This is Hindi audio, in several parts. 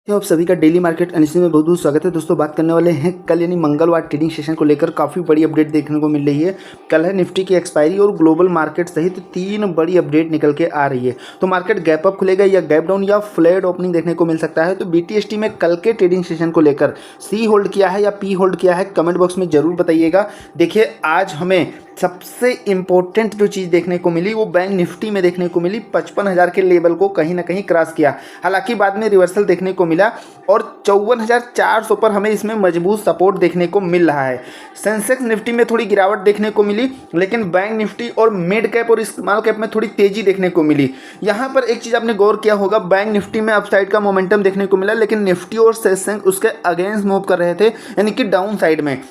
तो आप सभी का डेली मार्केट एनालिसिस में बहुत बहुत स्वागत है। दोस्तों बात करने वाले हैं कल यानी मंगलवार ट्रेडिंग सेशन को लेकर काफ़ी बड़ी अपडेट देखने को मिल रही है। कल है निफ्टी की एक्सपायरी और ग्लोबल मार्केट सहित 3 बड़ी अपडेट निकल के आ रही है। तो मार्केट गैप अप खुलेगा या गैप डाउन या फ्लैट ओपनिंग देखने को मिल सकता है। तो BTST में कल के ट्रेडिंग सेशन को लेकर सी होल्ड किया है या पी होल्ड किया है, कमेंट बॉक्स में जरूर बताइएगा। देखिए आज हमें सबसे इम्पोर्टेंट जो चीज़ देखने को मिली वो बैंक निफ्टी में देखने को मिली। 55,000 के लेवल को कहीं ना कहीं क्रॉस किया, हालांकि बाद में रिवर्सल देखने को मिला और 54,400 पर हमें इसमें मजबूत सपोर्ट देखने को मिल रहा है। सेंसेक्स निफ्टी में थोड़ी गिरावट देखने को मिली, लेकिन बैंक निफ्टी और मिड कैप और स्मॉल कैप में थोड़ी तेजी देखने को मिली। यहाँ पर एक चीज़ आपने गौर किया होगा, बैंक निफ्टी में अपसाइड का मोमेंटम देखने को मिला, लेकिन निफ्टी और सेंसेक्स उसके अगेंस्ट मूव कर रहे थे, यानी कि डाउन साइड में,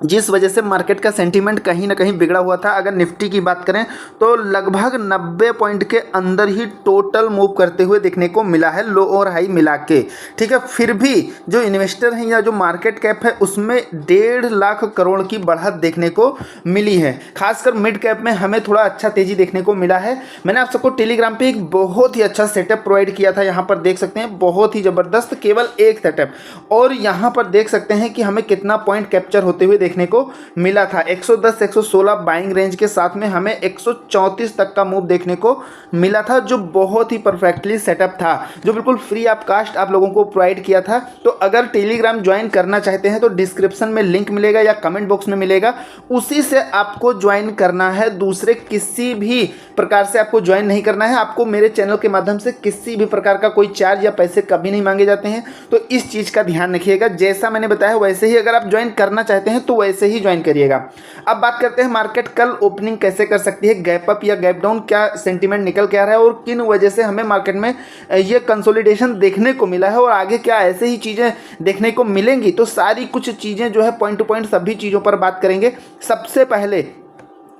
जिस वजह से मार्केट का सेंटीमेंट कहीं ना कहीं बिगड़ा हुआ था। अगर निफ्टी की बात करें तो लगभग 90 पॉइंट के अंदर ही टोटल मूव करते हुए देखने को मिला है, लो और हाई मिला के। ठीक है, फिर भी जो इन्वेस्टर हैं या जो मार्केट कैप है उसमें 1.5 लाख करोड़ की बढ़त देखने को मिली है। खासकर मिड कैप में हमें थोड़ा अच्छा तेजी देखने को मिला है। मैंने आप सबको टेलीग्राम पे एक बहुत ही अच्छा सेटअप प्रोवाइड किया था, यहाँ पर देख सकते हैं, बहुत ही ज़बरदस्त, केवल एक सेटअप, और यहाँ पर देख सकते हैं कि हमें कितना पॉइंट कैप्चर होते हुए देखने को मिला था। 110 116 बाइंग रेंज के साथ में हमें 134 तक का मूव देखने को मिला था, जो बहुत ही परफेक्टली सेटअप था, जो बिल्कुल फ्री ऑफ कास्ट आप लोगों को प्रोवाइड किया था। तो अगर टेलीग्राम ज्वाइन करना चाहते हैं तो डिस्क्रिप्शन में लिंक मिलेगा या कमेंट बॉक्स में मिलेगा, उसी से आपको ज्वाइन करना है। दूसरे किसी भी प्रकार से आपको ज्वाइन नहीं करना है। आपको मेरे चैनल के माध्यम से किसी भी प्रकार का कोई चार्ज या पैसे कभी नहीं मांगे जाते हैं, तो इस चीज़ का ध्यान रखिएगा। जैसा मैंने बताया वैसे ही अगर आप ज्वाइन करना चाहते हैं तो वैसे ही ज्वाइन करिएगा। अब बात करते हैं मार्केट कल ओपनिंग कैसे कर सकती है, गैप अप या गैप डाउन, क्या सेंटीमेंट निकल के आ रहा है और किन वजह से हमें मार्केट में ये कंसोलिडेशन देखने को मिला है, और आगे क्या ऐसे ही चीज़ें देखने को मिलेंगी। तो सारी कुछ चीज़ें जो है पॉइंट टू पॉइंट सभी चीज़ों पर बात करेंगे। सबसे पहले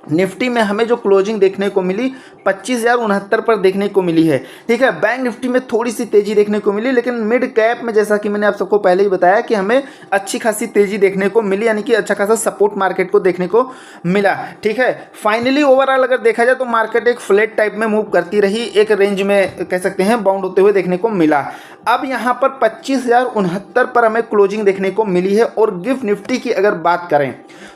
निफ्टी में हमें जो क्लोजिंग देखने को मिली 25,069 पर देखने को मिली है। ठीक है, बैंक निफ्टी में थोड़ी सी तेजी देखने को मिली, लेकिन मिड कैप में जैसा कि मैंने आप सबको पहले ही बताया कि हमें अच्छी खासी तेजी देखने को मिली, यानी कि अच्छा खासा सपोर्ट मार्केट को देखने को मिला। ठीक है, फाइनली ओवरऑल अगर देखा जाए तो मार्केट एक फ्लैट टाइप में मूव करती रही, एक रेंज में कह सकते हैं बाउंड होते हुए देखने को मिला। अब यहाँ पर 25,069 पर हमें क्लोजिंग देखने को मिली है। और गिफ्ट निफ्टी की अगर बात करें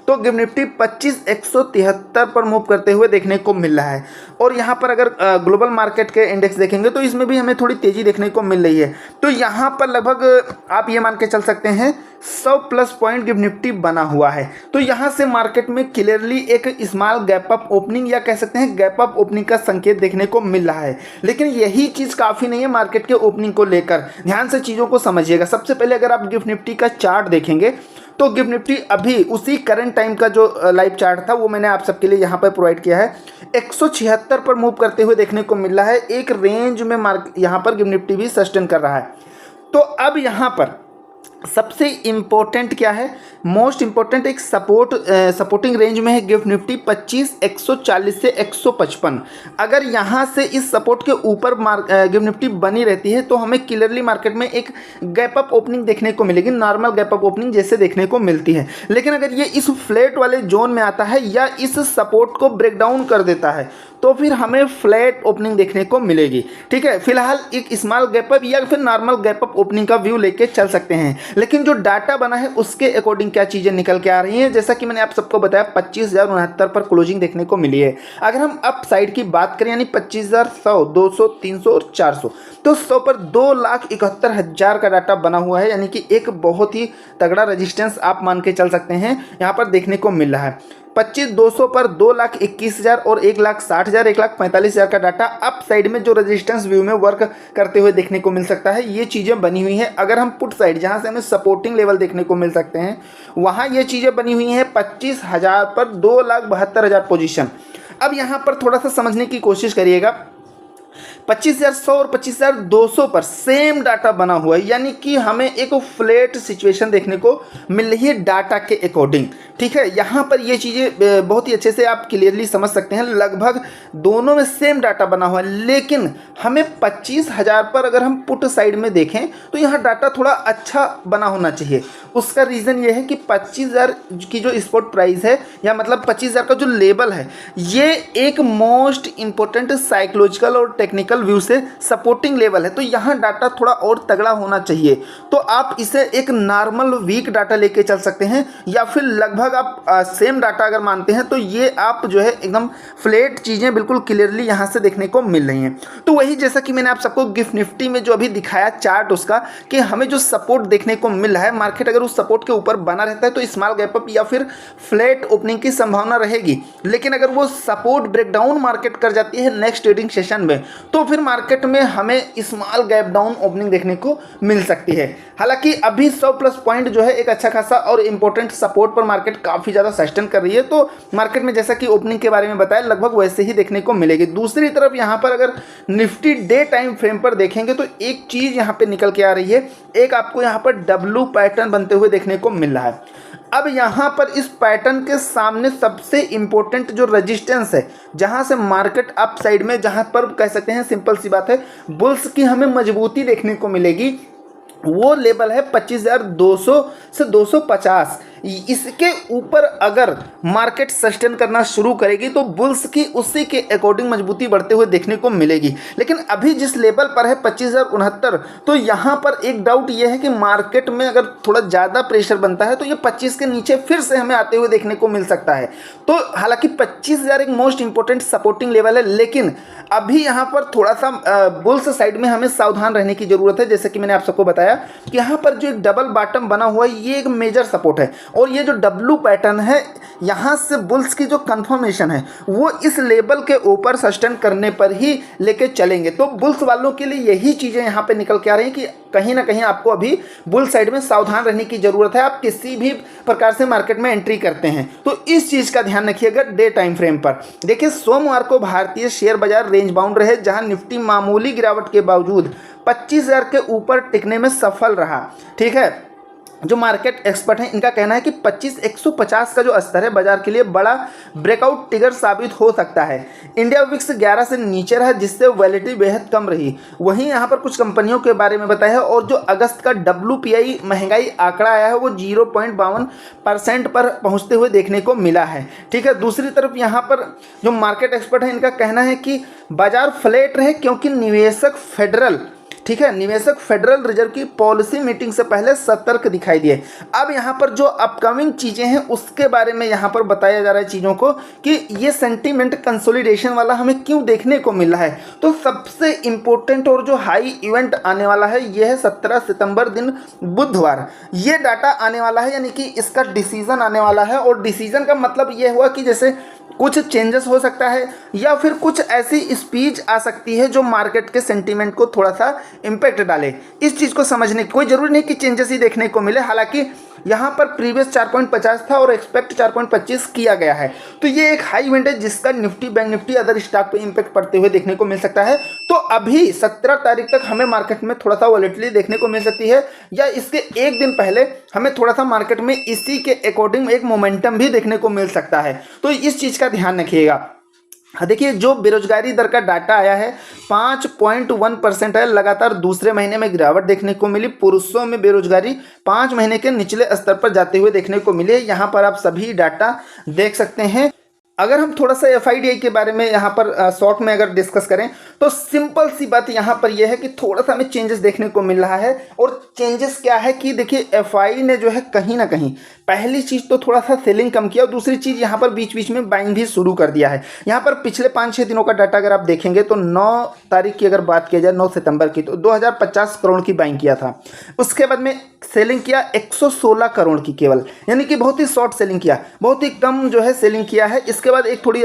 तो गिफ्ट निफ्टी 25,173 पर मूव करते हुए देखने को मिल रहा है। और यहाँ पर अगर ग्लोबल मार्केट के इंडेक्स देखेंगे तो इसमें भी हमें थोड़ी तेजी देखने को मिल रही है। तो यहाँ पर लगभग आप ये मान के चल सकते हैं 100+ पॉइंट गिफ्ट निफ्टी बना हुआ है। तो यहाँ से मार्केट में क्लियरली एक स्मॉल गैप अप ओपनिंग या कह सकते हैं गैप अप ओपनिंग का संकेत देखने को मिल रहा है। लेकिन यही चीज़ काफ़ी नहीं है मार्केट के ओपनिंग को लेकर, ध्यान से चीज़ों को समझिएगा। सबसे पहले अगर आप गिफ्ट निफ्टी का चार्ट देखेंगे तो गिफ्ट निफ्टी अभी उसी करंट टाइम का जो लाइव चार्ट था वो मैंने आप सबके लिए यहाँ पर प्रोवाइड किया है, 176 पर मूव करते हुए देखने को मिल रहा है। एक रेंज में यहाँ पर गिफ्ट निफ्टी भी सस्टेन कर रहा है। तो अब यहाँ पर सबसे इम्पोर्टेंट क्या है, मोस्ट इम्पोर्टेंट एक सपोर्टिंग रेंज में है गिफ्ट निफ्टी 25,140 से 155। अगर यहाँ से इस सपोर्ट के ऊपर गिफ्ट निफ्टी बनी रहती है तो हमें क्लियरली मार्केट में एक गैप अप ओपनिंग देखने को मिलेगी, नॉर्मल गैप अप ओपनिंग जैसे देखने को मिलती है। लेकिन अगर ये इस फ्लैट वाले जोन में आता है या इस सपोर्ट को ब्रेक डाउन कर देता है तो फिर हमें फ्लैट ओपनिंग देखने को मिलेगी। ठीक है, फिलहाल एक स्मॉल गैप अप या फिर नॉर्मल गैप अप ओपनिंग का व्यू लेके चल सकते हैं। लेकिन जो डाटा बना है उसके अकॉर्डिंग क्या चीज़ें निकल के आ रही हैं, जैसा कि मैंने आप सबको बताया 25,069 पर क्लोजिंग देखने को मिली है। अगर हम अप साइड की बात करें यानी 25,100, 200, 300 और 400, तो 100 पर 2,71,000 का डाटा बना हुआ है, यानी कि एक बहुत ही तगड़ा रेजिस्टेंस आप मान के चल सकते हैं यहाँ पर देखने को मिल रहा है। 25,200 पर 2,21,000 और 1,60,000, 1,45,000 का डाटा अप साइड में जो रेजिस्टेंस व्यू में वर्क करते हुए देखने को मिल सकता है। ये चीज़ें बनी हुई हैं। अगर हम पुट साइड जहां से हमें सपोर्टिंग लेवल देखने को मिल सकते हैं वहां ये चीज़ें बनी हुई हैं 25,000 पर 2,72,000 पोजीशन। अब यहाँ पर थोड़ा सा समझने की कोशिश करिएगा, 25,100 और 25,200 पर सेम डाटा बना हुआ है, यानी कि हमें एक फ्लैट सिचुएशन देखने को मिल रही है डाटा के अकॉर्डिंग। ठीक है, यहाँ पर ये चीज़ें बहुत ही अच्छे से आप क्लियरली समझ सकते हैं, लगभग दोनों में सेम डाटा बना हुआ है। लेकिन हमें 25,000 पर अगर हम पुट साइड में देखें तो यहाँ डाटा थोड़ा अच्छा बना होना चाहिए। उसका रीज़न ये है कि 25,000 की जो स्पॉट प्राइस है या मतलब 25,000 का जो लेवल है, ये एक मोस्ट इम्पोर्टेंट साइकोलॉजिकल और टेक्निकल टेक्निकल व्यू से सपोर्टिंग लेवल है, तो यहाँ डाटा थोड़ा और तगड़ा होना चाहिए। तो आप इसे एक नॉर्मल वीक डाटा लेके चल सकते हैं, या फिर लगभग आप सेम डाटा अगर मानते हैं तो ये आप जो है एकदम फ्लैट चीज़ें बिल्कुल क्लियरली यहाँ से देखने को मिल रही हैं। तो वही जैसा कि मैंने आप सबको गिफ्ट निफ्टी में जो अभी दिखाया चार्ट उसका, कि हमें जो सपोर्ट देखने को मिल रहा है, मार्केट अगर उस सपोर्ट के ऊपर बना रहता है तो स्मॉल गैप अप या फिर फ्लैट ओपनिंग की संभावना रहेगी। लेकिन अगर वो सपोर्ट ब्रेकडाउन मार्केट कर जाती है नेक्स्ट ट्रेडिंग सेशन में, तो फिर मार्केट में हमें स्मॉल गैप डाउन ओपनिंग देखने को मिल सकती है। हालांकि अभी 100+ पॉइंट जो है एक अच्छा खासा और इंपॉर्टेंट सपोर्ट पर मार्केट काफ़ी ज़्यादा सस्टेन कर रही है। तो मार्केट में जैसा कि ओपनिंग के बारे में बताया लगभग वैसे ही देखने को मिलेगी। दूसरी तरफ यहाँ पर अगर निफ्टी डे टाइम फ्रेम पर देखेंगे तो एक चीज़ यहाँ पे निकल के आ रही है, एक आपको यहाँ पर डब्ल्यू पैटर्न बनते हुए देखने को मिल रहा है। अब यहाँ पर इस पैटर्न के सामने सबसे इंपॉर्टेंट जो रेजिस्टेंस है, जहाँ से मार्केट अप साइड में, जहाँ पर कह सकते हैं सिंपल सी बात है बुल्स की हमें मजबूती देखने को मिलेगी, वो लेवल है 25,200 से 250। इसके ऊपर अगर मार्केट सस्टेन करना शुरू करेगी तो बुल्स की उसी के अकॉर्डिंग मजबूती बढ़ते हुए देखने को मिलेगी। लेकिन अभी जिस लेवल पर है 25,069, तो यहाँ पर एक डाउट ये है कि मार्केट में अगर थोड़ा ज़्यादा प्रेशर बनता है तो ये 25 के नीचे फिर से हमें आते हुए देखने को मिल सकता है। तो हालांकि 25,000 एक मोस्ट इंपॉर्टेंट सपोर्टिंग लेवल है, लेकिन अभी यहाँ पर थोड़ा सा बुल्स साइड में हमें सावधान रहने की ज़रूरत है। जैसे कि मैंने आप सबको बताया कि यहाँ पर जो एक डबल बॉटम बना हुआ है ये एक मेजर सपोर्ट है, और ये जो डब्लू पैटर्न है यहाँ से बुल्स की जो कंफर्मेशन है वो इस लेवल के ऊपर सस्टेन करने पर ही लेके चलेंगे। तो बुल्स वालों के लिए यही चीज़ें यहाँ पे निकल के आ रही हैं कि कहीं ना कहीं आपको अभी बुल साइड में सावधान रहने की ज़रूरत है। आप किसी भी प्रकार से मार्केट में एंट्री करते हैं तो इस चीज़ का ध्यान रखिएगा। डे टाइम फ्रेम पर देखिए सोमवार को भारतीय शेयर बाजार रेंज बाउंड रहे, जहाँ निफ्टी मामूली गिरावट के बावजूद 25,000 के ऊपर टिकने में सफल रहा। ठीक है, जो मार्केट एक्सपर्ट हैं इनका कहना है कि 25,150 का जो स्तर है बाजार के लिए बड़ा ब्रेकआउट ट्रिगर साबित हो सकता है। इंडिया विक्स 11 से नीचे रहा, जिससे वैलिडिटी बेहद कम रही। वहीं यहाँ पर कुछ कंपनियों के बारे में बताया है, और जो अगस्त का WPI महंगाई आंकड़ा आया है वो 0.52% पर पहुँचते हुए देखने को मिला है। ठीक है, दूसरी तरफ यहाँ पर जो मार्केट एक्सपर्ट है इनका कहना है कि बाजार फ्लैट रहे, क्योंकि निवेशक फेडरल रिजर्व की पॉलिसी मीटिंग से पहले सतर्क दिखाई दिए। अब यहाँ पर जो अपकमिंग चीज़ें हैं उसके बारे में यहाँ पर बताया जा रहा है चीज़ों को, कि ये सेंटीमेंट कंसोलिडेशन वाला हमें क्यों देखने को मिल रहा है। तो सबसे इम्पोर्टेंट और जो हाई इवेंट आने वाला है ये है 17 सितंबर दिन बुधवार, ये डाटा आने वाला है, यानी कि इसका डिसीजन आने वाला है। और डिसीजन का मतलब ये हुआ कि जैसे कुछ चेंजेस हो सकता है या फिर कुछ ऐसी स्पीच आ सकती है जो मार्केट के सेंटीमेंट को थोड़ा सा इम्पैक्ट डाले। इस चीज़ को समझने की कोई ज़रूरी नहीं कि चेंजेस ही देखने को मिले। हालांकि यहाँ पर प्रीवियस 4.50 था और एक्सपेक्ट 4.25 किया गया है, तो ये एक हाई इवेंट है जिसका Nifty, bank Nifty, other stock पे इम्पैक्ट पड़ते हुए देखने को मिल सकता है। तो अभी 17 तारीख तक हमें मार्केट में थोड़ा सा वॉलेटिलिटी देखने को मिल सकती है, या इसके एक दिन पहले हमें थोड़ा सा मार्केट में इसी के अकॉर्डिंग एक मोमेंटम भी देखने को मिल सकता है। तो इस चीज़ का ध्यान रखिएगा। देखिए जो बेरोजगारी दर का डाटा आया है 5.1% है, लगातार दूसरे महीने में गिरावट देखने को मिली। पुरुषों में बेरोजगारी 5 महीने के निचले स्तर पर जाते हुए देखने को मिले। यहाँ पर आप सभी डाटा देख सकते हैं। अगर हम थोड़ा सा FIDI के बारे में यहाँ पर शॉर्ट में अगर डिस्कस करें तो सिंपल सी बात यहाँ पर यह है कि थोड़ा सा हमें चेंजेस देखने को मिल रहा है। और चेंजेस क्या है कि देखिए FI ने जो है कहीं ना कहीं पहली चीज़ तो थोड़ा सा सेलिंग कम किया, और दूसरी चीज़ यहाँ पर बीच बीच में बाइंग भी शुरू कर दिया है। यहाँ पर पिछले 5-6 दिनों का डाटा अगर आप देखेंगे तो 9 तारीख की अगर बात किया जाए, 9 सितंबर की, तो 2050 करोड़ की बाइंग किया था। उसके बाद में सेलिंग किया 116 करोड़ की केवल, यानी कि बहुत ही शॉर्ट सेलिंग किया, बहुत ही कम जो है सेलिंग किया है। इसके बाद एक थोड़ी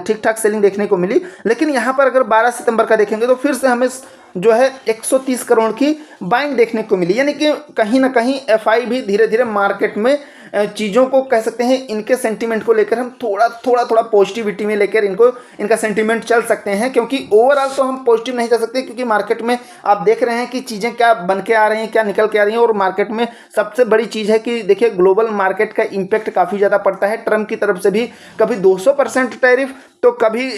ठीक ठाक सेलिंग देखने को मिली। लेकिन यहाँ पर अगर 12 सितंबर का देखेंगे तो फिर से हमें जो है 130 करोड़ की बाइंग देखने को मिली, यानी कि कहीं ना कहीं FI भी धीरे धीरे मार्केट में चीज़ों को कह सकते हैं, इनके सेंटीमेंट को लेकर हम थोड़ा पॉजिटिविटी में लेकर इनका सेंटीमेंट चल सकते हैं। क्योंकि ओवरऑल तो हम पॉजिटिव नहीं जा सकते, क्योंकि मार्केट में आप देख रहे हैं कि चीज़ें क्या बन के आ रही हैं, क्या निकल के आ रही हैं। और मार्केट में सबसे बड़ी चीज़ है कि देखिए ग्लोबल मार्केट का इम्पैक्ट काफ़ी ज़्यादा पड़ता है। ट्रम्प की तरफ से भी कभी 200% टैरिफ, तो कभी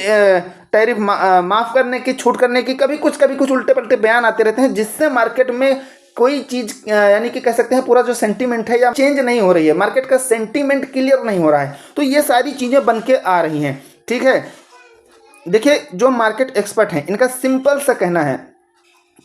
टैरिफ माफ़ करने की, छूट करने की, कभी कुछ उल्टे पलटे बयान आते रहते हैं, जिससे मार्केट में कोई चीज़ यानी कि कह सकते हैं पूरा जो सेंटीमेंट है या चेंज नहीं हो रही है, मार्केट का सेंटीमेंट क्लियर नहीं हो रहा है। तो ये सारी चीज़ें बन के आ रही हैं। ठीक है, देखिए जो मार्केट एक्सपर्ट हैं इनका सिंपल सा कहना है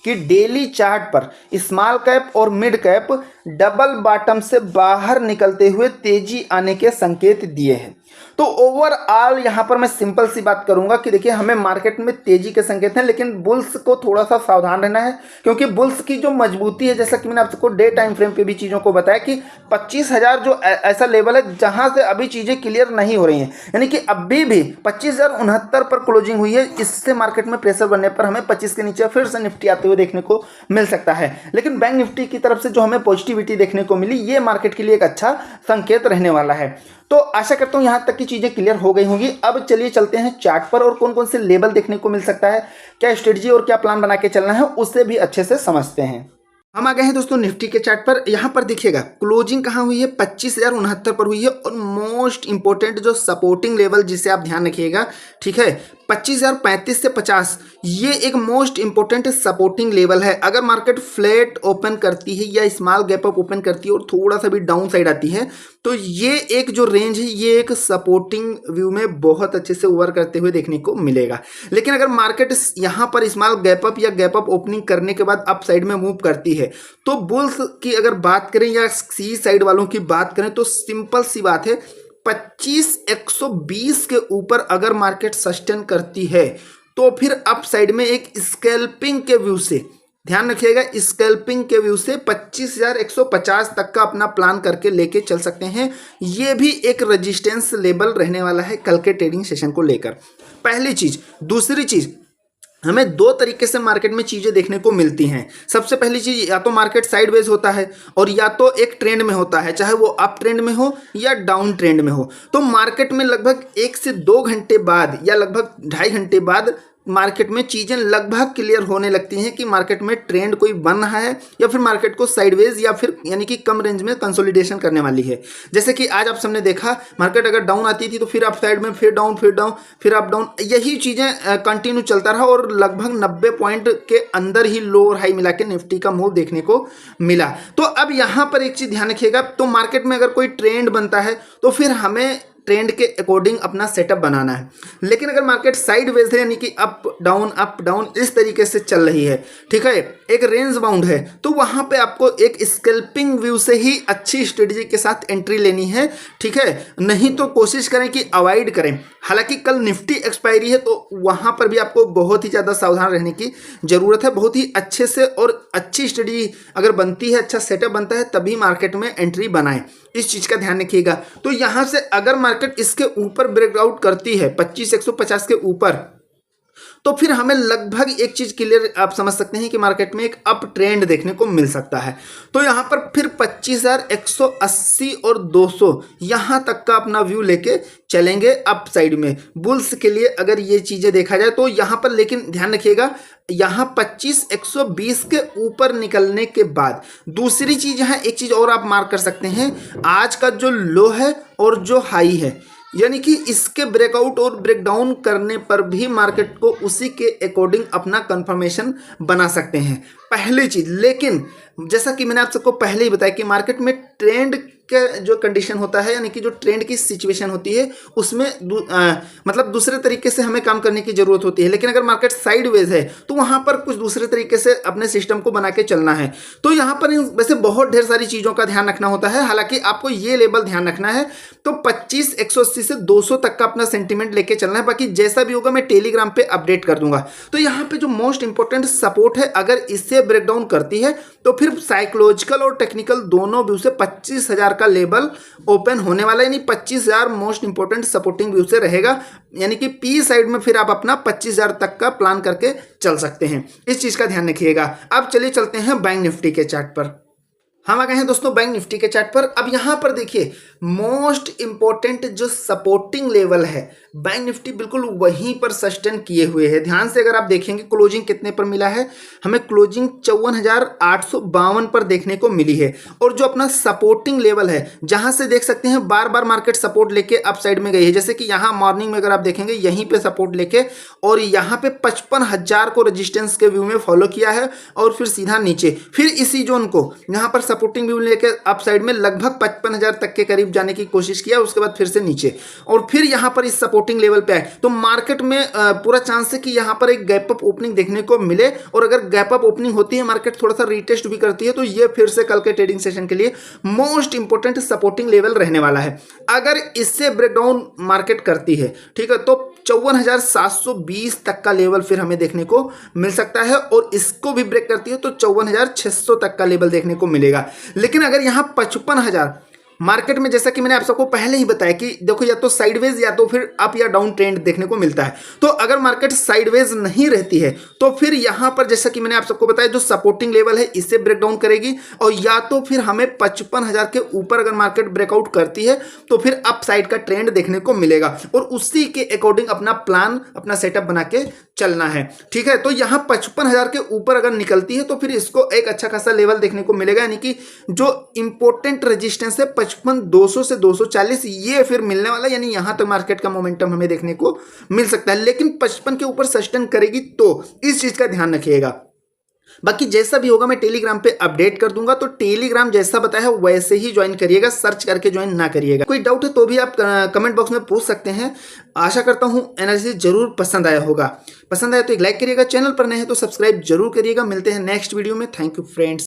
कि डेली चार्ट पर स्मॉल कैप और मिड कैप डबल बॉटम से बाहर निकलते हुए तेजी आने के संकेत दिए हैं। तो ओवरऑल यहाँ पर मैं सिंपल सी बात करूंगा कि देखिए हमें मार्केट में तेजी के संकेत हैं, लेकिन बुल्स को थोड़ा सा सावधान रहना है, क्योंकि बुल्स की जो मजबूती है, जैसा कि मैंने आपको डे टाइम फ्रेम पे भी चीज़ों को बताया कि 25,000 जो ऐसा लेवल है जहां से अभी चीज़ें क्लियर नहीं हो रही हैं, यानी कि अभी भी 25,069 पर क्लोजिंग हुई है। इससे मार्केट में प्रेशर बनने पर हमें 25 के नीचे फिर से निफ्टी आते हुए देखने को मिल सकता है। लेकिन बैंक निफ्टी की तरफ से जो हमें पॉजिटिविटी देखने को मिली, ये मार्केट के लिए एक अच्छा संकेत रहने वाला है। तो आशा करता हूं यहां तक की चीजें क्लियर हो गई होंगी। अब चलिए चलते हैं चार्ट पर, और कौन कौन से लेवल देखने को मिल सकता है, क्या स्ट्रेटजी और क्या प्लान बना के चलना है, उससे भी अच्छे से समझते हैं। हम आ गए हैं दोस्तों निफ्टी के चार्ट पर। यहां पर देखिएगा क्लोजिंग कहां हुई है, 25,069 पर हुई है, और मोस्ट इंपोर्टेंट जो सपोर्टिंग लेवल जिसे आप ध्यान रखिएगा, ठीक है, 25,035 से 50, ये एक मोस्ट इंपोर्टेंट सपोर्टिंग लेवल है। अगर मार्केट फ्लैट ओपन करती है या स्मॉल गैप अप ओपन करती है और थोड़ा सा भी डाउन साइड आती है, तो ये एक जो रेंज है ये एक सपोर्टिंग व्यू में बहुत अच्छे से ओवर करते हुए देखने को मिलेगा। लेकिन अगर मार्केट यहाँ पर स्मॉल गैप अप या गैप अप ओपनिंग करने के बाद अप साइड में मूव करती है, तो बुल्स की अगर बात करें या सी साइड वालों की बात करें, तो सिंपल सी बात है, 25,120 के ऊपर अगर मार्केट सस्टेन करती है तो फिर अप साइड में एक स्कैल्पिंग के व्यू से, ध्यान रखिएगा, स्कैल्पिंग के व्यू से 25,150 तक का अपना प्लान करके लेके चल सकते हैं। ये भी एक रेजिस्टेंस लेवल रहने वाला है कल के ट्रेडिंग सेशन को लेकर। पहली चीज। दूसरी चीज, हमें दो तरीके से मार्केट में चीजें देखने को मिलती हैं। सबसे पहली चीज, या तो मार्केट साइडवेज होता है और या तो एक ट्रेंड में होता है, चाहे वो अप ट्रेंड में हो या डाउन ट्रेंड में हो। तो मार्केट में लगभग 1 से 2 घंटे बाद या लगभग 2.5 घंटे बाद मार्केट में चीजें लगभग क्लियर होने लगती हैं कि मार्केट में ट्रेंड कोई बन रहा है या फिर मार्केट को साइडवेज या फिर यानी कि कम रेंज में कंसोलिडेशन करने वाली है। जैसे कि आज आप सबने देखा, मार्केट अगर डाउन आती थी तो फिर अप साइड में फिर डाउन फिर अप डाउन, यही चीजें कंटिन्यू चलता रहा और लगभग 90 पॉइंट के अंदर ही लो और हाई मिला के निफ्टी का मूव देखने को मिला। तो अब यहां पर एक चीज ध्यान रखिएगा, तो मार्केट में अगर कोई ट्रेंड बनता है तो फिर हमें ट्रेंड के अकॉर्डिंग अपना सेटअप बनाना है। लेकिन अगर मार्केट साइडवेज है, यानी कि अप डाउन इस तरीके से चल रही है, ठीक है, एक रेंज बाउंड है, तो वहां पे आपको एक स्कैल्पिंग व्यू से ही अच्छी स्ट्रेटजी के साथ एंट्री लेनी है, ठीक है। नहीं तो कोशिश करें कि अवॉइड करें। हालांकि कल निफ्टी एक्सपायरी है तो वहां पर भी आपको बहुत ही ज्यादा सावधान रहने की जरूरत है। बहुत ही अच्छे से और अच्छी स्ट्रेटजी अगर बनती है, अच्छा सेटअप बनता है, तभी मार्केट में एंट्री बनाएं। इस चीज का ध्यान रखिएगा। तो यहां से अगर मार्केट इसके ऊपर ब्रेकआउट करती है 25,150 के ऊपर, तो फिर हमें लगभग एक चीज क्लियर आप समझ सकते हैं कि मार्केट में एक अप ट्रेंड देखने को मिल सकता है। तो यहां पर फिर 25,180 और 200 यहां तक का अपना व्यू लेके चलेंगे अप साइड में बुल्स के लिए। अगर ये चीजें देखा जाए तो यहां पर, लेकिन ध्यान रखिएगा, यहां 25,120 के ऊपर निकलने के बाद दूसरी चीज, यहां एक चीज और आप मार्क कर सकते हैं, आज का जो लो है और जो हाई है, यानी कि इसके ब्रेकआउट और ब्रेकडाउन करने पर भी मार्केट को उसी के अकॉर्डिंग अपना कंफर्मेशन बना सकते हैं, पहली चीज। लेकिन जैसा कि मैंने आप सबको पहले ही बताया कि मार्केट में ट्रेंड का जो कंडीशन होता है, यानी कि जो ट्रेंड की सिचुएशन होती है, उसमें मतलब दूसरे तरीके से हमें काम करने की जरूरत होती है। लेकिन अगर मार्केट साइडवेज है तो वहां पर कुछ दूसरे तरीके से अपने सिस्टम को बना के चलना है। तो यहां पर वैसे बहुत ढेर सारी चीजों का ध्यान रखना होता है। हालांकि आपको ये लेवल ध्यान रखना है, तो 25,180 से 200 तक का अपना सेंटीमेंट लेके चलना है। बाकी जैसा भी होगा मैं टेलीग्राम पे अपडेट कर दूंगा। तो यहाँ पे जो मोस्ट इंपोर्टेंट सपोर्ट है, अगर इससे ब्रेकडाउन करती है तो फिर साइकोलॉजिकल और टेक्निकल दोनों व्यू से 25,000 का लेवल ओपन होने वाला है, यानी 25,000 मोस्ट इंपोर्टेंट सपोर्टिंग व्यू से रहेगा। यानी कि पी साइड में फिर आप अपना 25,000 तक का प्लान करके चल सकते हैं। इस चीज का ध्यान रखिएगा। अब चलिए चलते हैं बैंक निफ्टी के चार्ट पर। हम आ गए हैं दोस्तों बैंक निफ्टी के चार्ट पर। अब यहां पर देखिए मोस्ट इंपॉर्टेंट जो सपोर्टिंग लेवल है, बैंक निफ्टी बिल्कुल वहीं पर सस्टेन किए हुए है। ध्यान से अगर आप देखेंगे क्लोजिंग कितने पर मिला है, हमें क्लोजिंग 54,852 पर देखने को मिली है। और जो अपना सपोर्टिंग लेवल है, जहां से देख सकते हैं बार बार मार्केट सपोर्ट लेके अप साइड में गई है, जैसे कि यहां मॉर्निंग में अगर आप देखेंगे यहीं पे सपोर्ट लेके और यहां पे 55,000 को रेजिस्टेंस के व्यू में फॉलो किया है और फिर सीधा नीचे, फिर इसी जोन को यहां पर सपोर्टिंग व्यू लेकर अप साइड में लगभग 55,000 तक के करीब जाने की कोशिश किया, उसके बाद फिर से नीचे और फिर यहाँ पर इस सपोर्टिंग लेवल पे आए। तो मार्केट में पूरा चांस है कि यहाँ पर एक गैप अप ओपनिंग देखने को मिले, और अगर गैप अप ओपनिंग होती है, मार्केट थोड़ा सा रीटेस्ट भी करती है, तो ये फिर से कल के ट्रेडिंग सेशन के लिए मोस्ट इंपोर्टेंट सपोर्टिंग लेवल रहने वाला है। अगर इससे ब्रेकडाउन मार्केट करती है, ठीक है, तो 54,720 तक का लेवल फिर हमें देखने को मिल सकता है, और इसको भी ब्रेक करती है तो 54,600 तक का लेवल देखने को मिलेगा। लेकिन अगर यहां 55,000 मार्केट में, जैसा कि मैंने आप सबको पहले ही बताया कि देखो या तो साइडवेज या तो फिर अप या डाउन ट्रेंड देखने को मिलता है, तो अगर मार्केट साइडवेज नहीं रहती है तो फिर यहां पर जैसा कि मैंने आप सबको बताया जो सपोर्टिंग लेवल है इसे ब्रेक डाउन करेगी, और या तो फिर हमें 55,000 के ऊपर अगर मार्केट ब्रेकआउट करती है तो फिर अप साइड का ट्रेंड देखने को मिलेगा, और उसी के अकॉर्डिंग अपना प्लान, अपना सेटअप बना के चलना है। ठीक है, तो यहां 55,000 के ऊपर अगर निकलती है तो फिर इसको एक अच्छा खासा लेवल देखने को मिलेगा, यानी कि जो इंपॉर्टेंट रेजिस्टेंस है 55,200 से 240 ये फिर मिलने वाला, यानी यहां तक मार्केट का मोमेंटम हमें देखने को मिल सकता है। लेकिन 55 के ऊपर सस्टेन करेगी तो इस चीज का ध्यान रखिएगा। बाकी जैसा भी होगा मैं टेलीग्राम पे अपडेट कर दूंगा, तो टेलीग्राम जैसा बताया है वैसे ही ज्वाइन करिएगा, सर्च करके ज्वाइन ना करिएगा। कोई डाउट है तो भी आप कमेंट बॉक्स में पूछ सकते हैं। आशा करता हूं एनालिसिस जरूर पसंद आया होगा। पसंद आया तो एक लाइक करिएगा, चैनल पर नए हैं तो सब्सक्राइब जरूर करिएगा। मिलते हैं नेक्स्ट वीडियो में। Thank you friends.